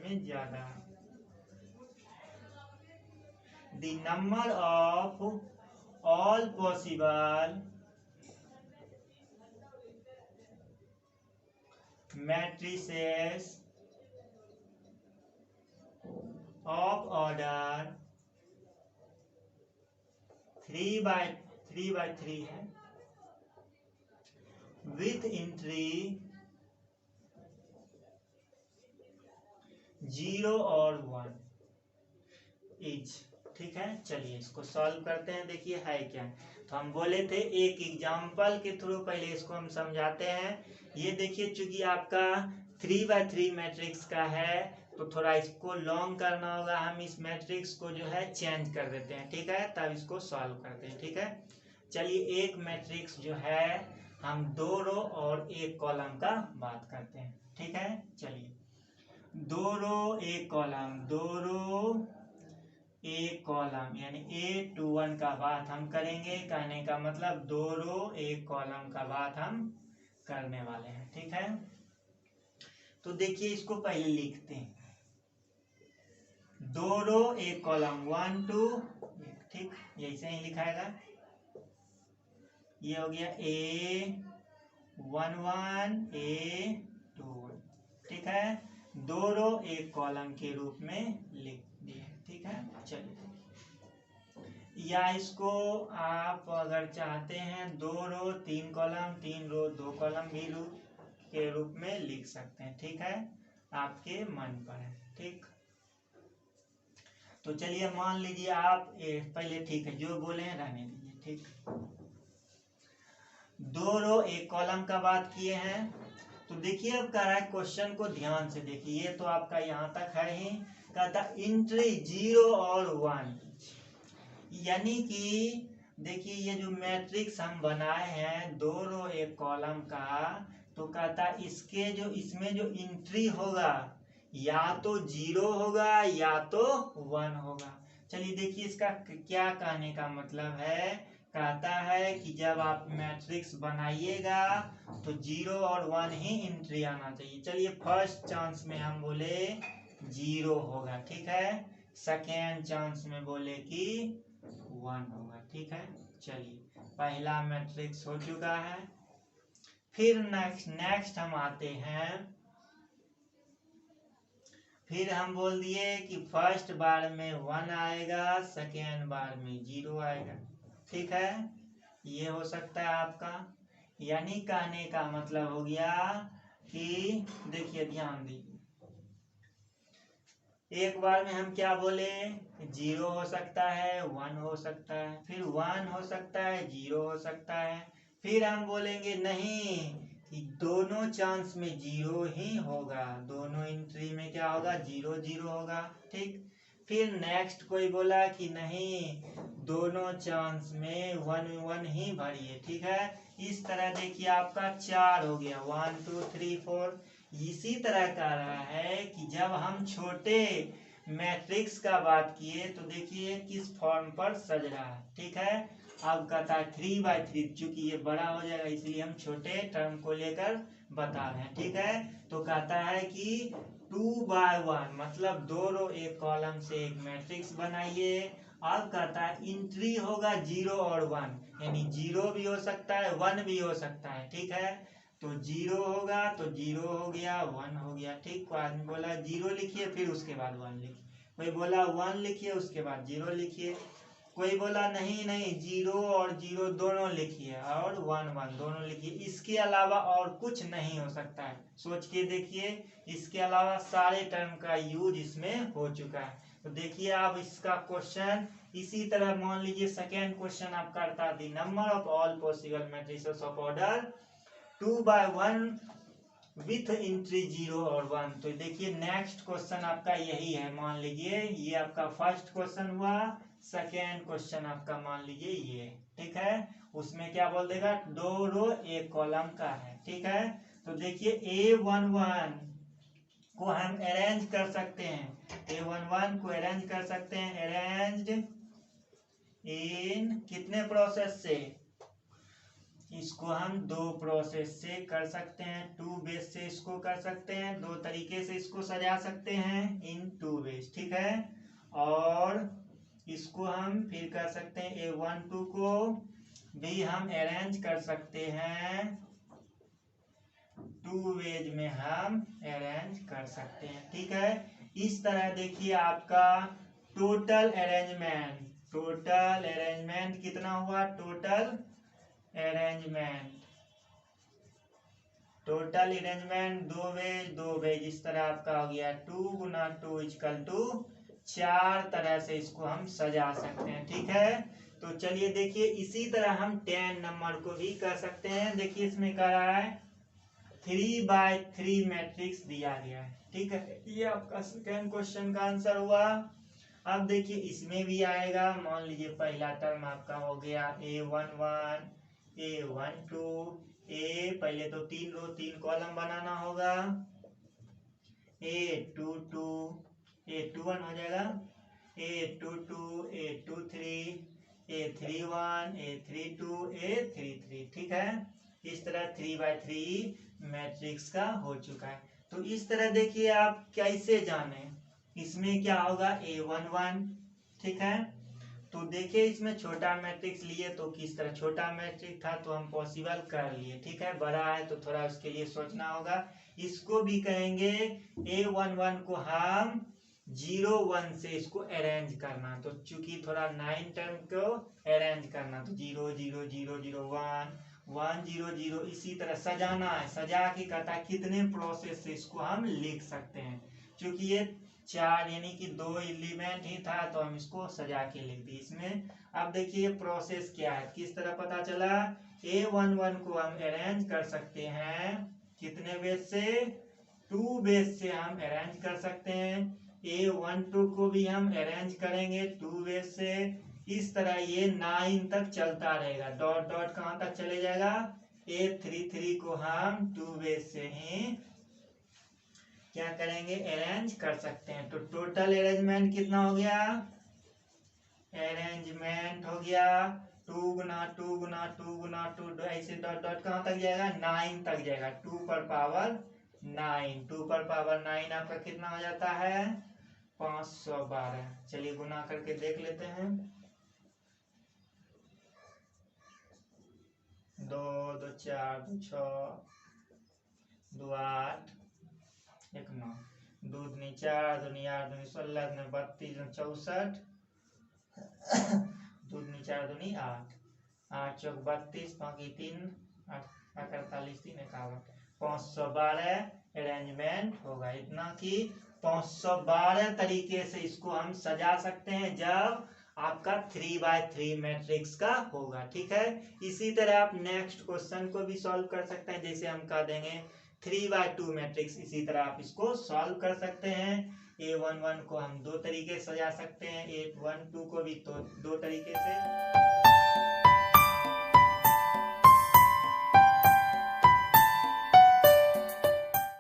में ज्यादा है। The number of all possible matrices of order 3 by 3 है विथ एंट्री 0 और 1 इच। ठीक है, चलिए इसको सॉल्व करते हैं। देखिए है क्या, तो हम बोले थे एक एग्जाम्पल के थ्रू पहले इसको हम समझाते हैं। ये देखिए चूंकि आपका 3 by 3 मैट्रिक्स का है तो थोड़ा इसको लॉन्ग करना होगा। हम इस मैट्रिक्स को जो है चेंज कर देते हैं, ठीक है, तब इसको सॉल्व करते हैं। ठीक है, चलिए एक मैट्रिक्स जो है हम 2 रो और 1 कॉलम का बात करते हैं। ठीक है, चलिए 2 रो 1 कॉलम, 2 रो 1 कॉलम यानी A21 का बात हम करेंगे। कहने का मतलब 2 रो 1 कॉलम का बात हम करने वाले हैं। ठीक है, तो देखिए इसको पहले लिखते हैं। 2 रो 1 कॉलम 1 2, ठीक, ऐसे ही लिखाएगा। ये हो गया A11 A21। ठीक है, 2 रो 1 कॉलम के रूप में लिख दिए। ठीक है, चलिए, या इसको आप अगर चाहते हैं 2 रो 3 कॉलम 3 रो 2 कॉलम भी के रूप में लिख सकते हैं। ठीक है, आपके मन पर है। ठीक, तो चलिए मान लीजिए आप पहले, ठीक है, जो बोले हैं रहने दीजिए। ठीक, 2 रो 1 कॉलम का बात किए हैं। तो देखिए अब कह रहा है, क्वेश्चन को ध्यान से देखिए, ये तो आपका यहाँ तक है ही। कहता एंट्री 0 और 1, यानी कि देखिए ये जो मैट्रिक्स हम बनाए हैं 2 रो 1 कॉलम का, तो कहता इसके जो इसमें जो एंट्री होगा या तो 0 होगा या तो 1 होगा। चलिए देखिए इसका क्या कहने का मतलब है। कहता है कि जब आप मैट्रिक्स बनाइएगा तो 0 और 1 ही एंट्री आना चाहिए। चलिए फर्स्ट चांस में हम बोले 0 होगा, ठीक है, सेकेंड चांस में बोले कि 1 होगा। ठीक है, चलिए पहला मैट्रिक्स हो चुका है। फिर नेक्स्ट हम आते हैं। फिर हम बोल दिए कि फर्स्ट बार में 1 आएगा, सेकेंड बार में 0 आएगा। ठीक है, ये हो सकता है आपका, यानी कहने का मतलब हो गया कि देखिए ध्यान दीजिए, एक बार में हम क्या बोले, 0 हो सकता है 1 हो सकता है, फिर 1 हो सकता है 0 हो सकता है, फिर हम बोलेंगे नहीं कि दोनों चांस में 0 ही होगा, दोनों एंट्री में क्या होगा 0 0 होगा। ठीक, फिर नेक्स्ट कोई बोला कि नहीं दोनों चांस में 1 1 ही भरिए। ठीक है, इस तरह देखिए आपका 4 हो गया, 1 2 3 4। इसी तरह कह रहा है कि जब हम छोटे मैट्रिक्स का बात किए तो देखिए किस फॉर्म पर सज रहा है। ठीक है, अब कहता है 3 by 3, चूंकि ये बड़ा हो जाएगा इसलिए हम छोटे टर्म को लेकर बता रहे हैं। ठीक है, तो कहता है कि 2 by 1 मतलब 2 रो 1 कॉलम से एक मैट्रिक्स बनाइए। अब कहता है एंट्री होगा 0 और 1, यानी 0 भी हो सकता है 1 भी हो सकता है। ठीक है, तो 0 होगा तो 0 हो गया 1 हो गया। ठीक, कोई आदमी बोला 0 लिखिए फिर उसके बाद 1 लिखिए, कोई बोला 1 लिखिए उसके बाद 0 लिखिए, कोई बोला नहीं नहीं 0 और 0 दोनों लिखिए और 1 1 दोनों लिखिए। इसके अलावा और कुछ नहीं हो सकता है, सोच के देखिए, इसके अलावा सारे टर्म का यूज इसमें हो चुका है। तो देखिए आप इसका क्वेश्चन इसी तरह मान लीजिए, सेकेंड क्वेश्चन आप करता the number of all possible matrices of order 2 by 1 with entry 0 और 1। तो देखिए नेक्स्ट क्वेश्चन आपका यही है, मान लीजिए ये आपका फर्स्ट क्वेश्चन हुआ, सेकेंड क्वेश्चन आपका मान लीजिए ये। ठीक है, उसमें क्या बोल देगा 2 रो 1 कॉलम का है। ठीक है, तो देखिए A11 को हम अरेंज कर सकते हैं, A11 को अरेंज कर सकते हैं, अरेंज्ड इन कितने प्रोसेस से, इसको हम दो प्रोसेस से कर सकते हैं, टू वेज से इसको कर सकते हैं, दो तरीके से इसको सजा सकते हैं इन टू वेज, ठीक है। और इसको हम फिर कर सकते हैं A12 को भी हम अरेंज कर सकते हैं, टू वेज में हम अरेंज कर सकते हैं, ठीक है। इस तरह देखिए आपका टोटल अरेंजमेंट कितना हुआ, टोटल अरेंजमेंट दो वेज इस तरह आपका हो गया 2 गुना 2 इक्वल टू 4 तरह से इसको हम सजा सकते हैं, ठीक है। तो चलिए देखिए इसी तरह हम 10 नंबर को भी कर सकते हैं। देखिए इसमें कह रहा है 3/3 मैट्रिक्स दिया गया है, ठीक है। ये आपका सेकेंड क्वेश्चन का आंसर हुआ। अब देखिए इसमें भी आएगा, मान लीजिए पहला टर्म आपका हो गया A11 A12 पहले तो 3 रो 3 कॉलम बनाना होगा, A22 A21 हो जाएगा, A22 A23 A31 A32 A33, ठीक है। इस तरह 3/3 मैट्रिक्स का हो चुका है। तो इस तरह देखिए आप कैसे जाने, इसमें क्या होगा A11, ठीक है। तो देखिए इसमें छोटा मैट्रिक्स लिए तो किस तरह, छोटा मैट्रिक्स था तो हम पॉसिबल कर लिए, ठीक है। बड़ा है तो थोड़ा उसके लिए सोचना होगा। इसको भी कहेंगे A11 को हम 0-1 से इसको अरेंज करना, तो चूंकि थोड़ा 9 टर्म को अरेंज करना तो 0 0 0 0 1 1 0 0 इसी तरह सजाना है। सजा के कहता है कितने प्रोसेस से इसको हम लिख सकते हैं, क्योंकि ये 4 यानी कि 2 एलिमेंट ही था तो हम इसको सजा के लिख दिए इसमें। अब देखिए प्रोसेस क्या है, किस तरह पता चला। A11 को हम अरेंज कर सकते हैं कितने बेस से, 2 बेस से हम अरेंज कर सकते हैं। A12 को भी हम अरेंज करेंगे 2 बेस से। इस तरह ये 9 तक चलता रहेगा, डॉट डॉट कहाँ तक चले जाएगा। A33 को हम 2 बेस से ही क्या करेंगे, अरेंज कर सकते हैं। तो टोटल अरेंजमेंट कितना हो गया, अरेंजमेंट हो गया 2 गुना 2 गुना 2 गुना 2 ऐसे डॉट डॉट कहाँ तक जाएगा, 9 तक जाएगा, 2 पर पावर 9, 2 पर पावर 9 आपका कितना हो जाता है 512। चलिए गुना करके देख लेते हैं, 2 2 4 2 6 2 8 1 9, 2 दूनी 4 दूनी 8 दूनी 16 दूनी 32 64 2 दूनी 4 दूनी 8 8 चौक 32 बाकी 3 8 48 3 51 512 अरेंजमेंट होगा। इतना कि 512 तरीके से इसको हम सजा सकते हैं जब आपका 3/3 मैट्रिक्स का होगा, ठीक है। इसी तरह आप नेक्स्ट क्वेश्चन को भी सॉल्व कर सकते हैं, जैसे हम कह देंगे 3/2 मैट्रिक्स, इसी तरह आप इसको सॉल्व कर सकते हैं। A11 को हम 2 तरीके से सजा सकते हैं, A12 को भी तो 2 तरीके से।